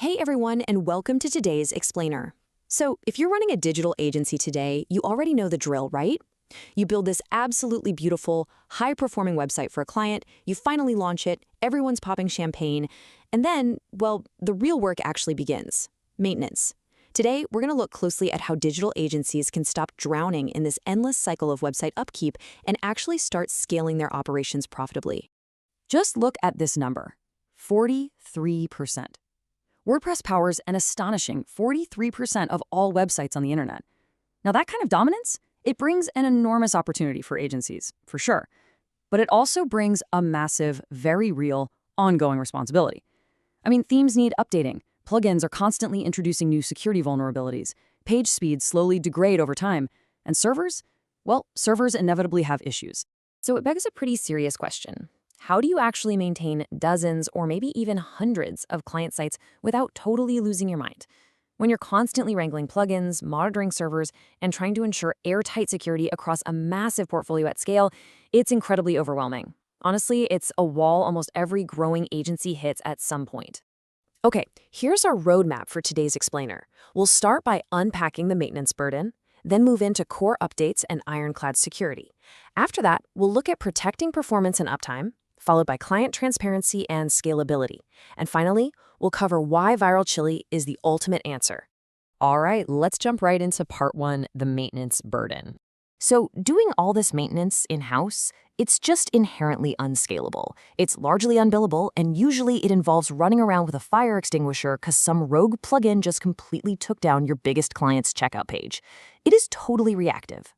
Hey everyone, and welcome to today's Explainer. So, if you're running a digital agency today, you already know the drill, right? You build this absolutely beautiful, high-performing website for a client, you finally launch it, everyone's popping champagne, and then, well, the real work actually begins. Maintenance. Today, we're going to look closely at how digital agencies can stop drowning in this endless cycle of website upkeep and actually start scaling their operations profitably. Just look at this number, 43%. WordPress powers an astonishing 43% of all websites on the internet. Now that kind of dominance, it brings an enormous opportunity for agencies, for sure. But it also brings a massive, very real, ongoing responsibility. I mean, themes need updating. Plugins are constantly introducing new security vulnerabilities. Page speeds slowly degrade over time. And servers? Well, servers inevitably have issues. So it begs a pretty serious question. How do you actually maintain dozens or maybe even hundreds of client sites without totally losing your mind? When you're constantly wrangling plugins, monitoring servers, and trying to ensure airtight security across a massive portfolio at scale, it's incredibly overwhelming. Honestly, it's a wall almost every growing agency hits at some point. Okay, here's our roadmap for today's Explainer. We'll start by unpacking the maintenance burden, then move into core updates and ironclad security. After that, we'll look at protecting performance and uptime, followed by client transparency and scalability. And finally, we'll cover why viral chili is the ultimate answer. All right, let's jump right into part one, the maintenance burden. So doing all this maintenance in-house, it's just inherently unscalable. It's largely unbillable, and usually it involves running around with a fire extinguisher because some rogue plugin just completely took down your biggest client's checkout page. It is totally reactive.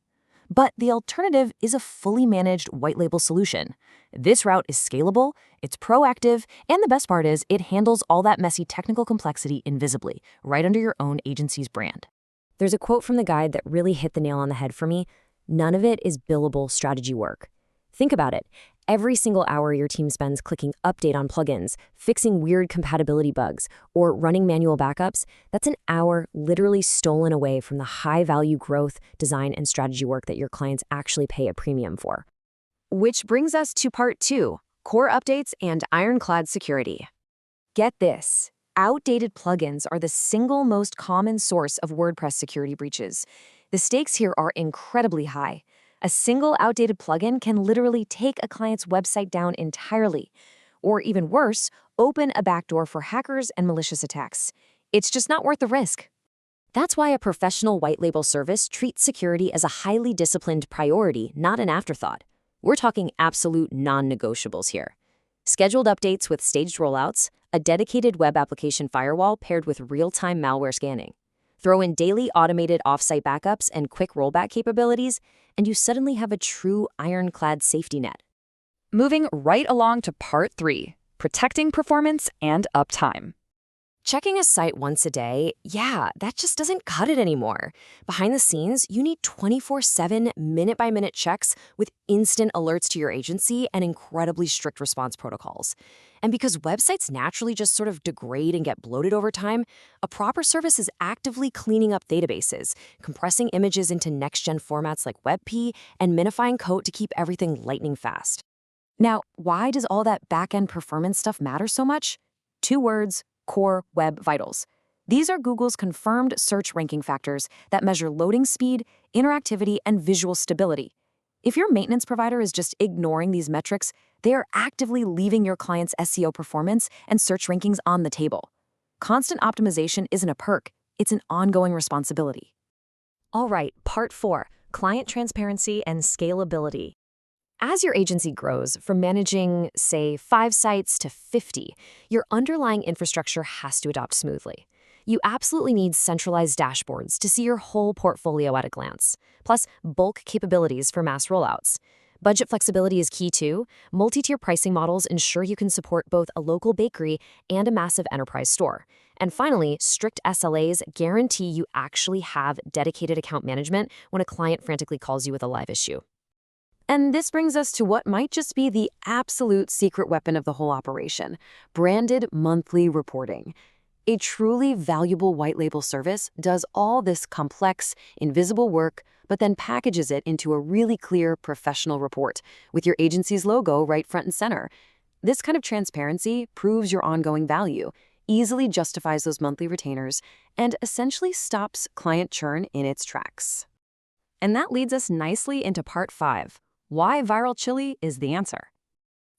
But the alternative is a fully managed white label solution. This route is scalable, it's proactive, and the best part is it handles all that messy technical complexity invisibly, right under your own agency's brand. There's a quote from the guide that really hit the nail on the head for me. None of it is billable strategy work. Think about it. Every single hour your team spends clicking update on plugins, fixing weird compatibility bugs, or running manual backups, that's an hour literally stolen away from the high-value growth, design, and strategy work that your clients actually pay a premium for. Which brings us to part two, core updates and ironclad security. Get this. Outdated plugins are the single most common source of WordPress security breaches. The stakes here are incredibly high. A single outdated plugin can literally take a client's website down entirely, or even worse, open a backdoor for hackers and malicious attacks. It's just not worth the risk. That's why a professional white label service treats security as a highly disciplined priority, not an afterthought. We're talking absolute non-negotiables here. Scheduled updates with staged rollouts, a dedicated web application firewall paired with real-time malware scanning. Throw in daily automated offsite backups and quick rollback capabilities, and you suddenly have a true ironclad safety net. Moving right along to part three, protecting performance and uptime. Checking a site once a day, that just doesn't cut it anymore. Behind the scenes, you need 24/7, minute-by-minute checks with instant alerts to your agency and incredibly strict response protocols. And because websites naturally just sort of degrade and get bloated over time, a proper service is actively cleaning up databases, compressing images into next-gen formats like WebP, and minifying code to keep everything lightning fast. Now, why does all that back-end performance stuff matter so much? 2 words: Core Web Vitals. These are Google's confirmed search ranking factors that measure loading speed, interactivity, and visual stability. If your maintenance provider is just ignoring these metrics, they are actively leaving your client's SEO performance and search rankings on the table. Constant optimization isn't a perk, it's an ongoing responsibility. All right, part 4, client transparency and scalability. As your agency grows, from managing, say, 5 sites to 50, your underlying infrastructure has to adopt smoothly. You absolutely need centralized dashboards to see your whole portfolio at a glance, plus bulk capabilities for mass rollouts. Budget flexibility is key too. Multi-tier pricing models ensure you can support both a local bakery and a massive enterprise store. And finally, strict SLAs guarantee you actually have dedicated account management when a client frantically calls you with a live issue. And this brings us to what might just be the absolute secret weapon of the whole operation: branded monthly reporting. A truly valuable white label service does all this complex, invisible work, but then packages it into a really clear, professional report with your agency's logo right front and center. This kind of transparency proves your ongoing value. easily justifies those monthly retainers and essentially stops client churn in its tracks. And that leads us nicely into part 5, why viral chili is the answer.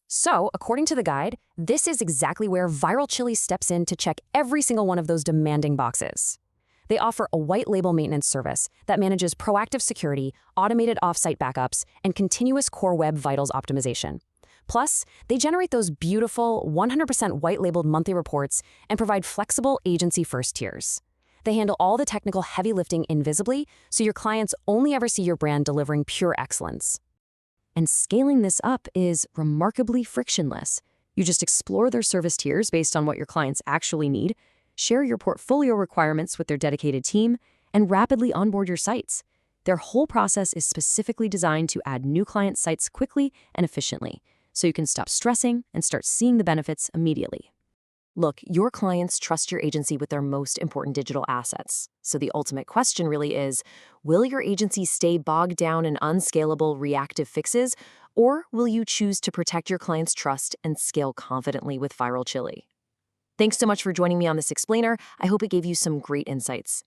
So, according to the guide, this is exactly where Viral Chili steps in to check every single one of those demanding boxes. They offer a white label maintenance service that manages proactive security, automated offsite backups, and continuous core web vitals optimization. Plus, they generate those beautiful 100% white labeled monthly reports and provide flexible agency first tiers. They handle all the technical heavy lifting invisibly, so your clients only ever see your brand delivering pure excellence. And scaling this up is remarkably frictionless. You just explore their service tiers based on what your clients actually need, share your portfolio requirements with their dedicated team, and rapidly onboard your sites. Their whole process is specifically designed to add new client sites quickly and efficiently, so you can stop stressing and start seeing the benefits immediately. Look, your clients trust your agency with their most important digital assets. So the ultimate question really is, will your agency stay bogged down in unscalable reactive fixes, or will you choose to protect your clients' trust and scale confidently with Viral Chili? Thanks so much for joining me on this explainer. I hope it gave you some great insights.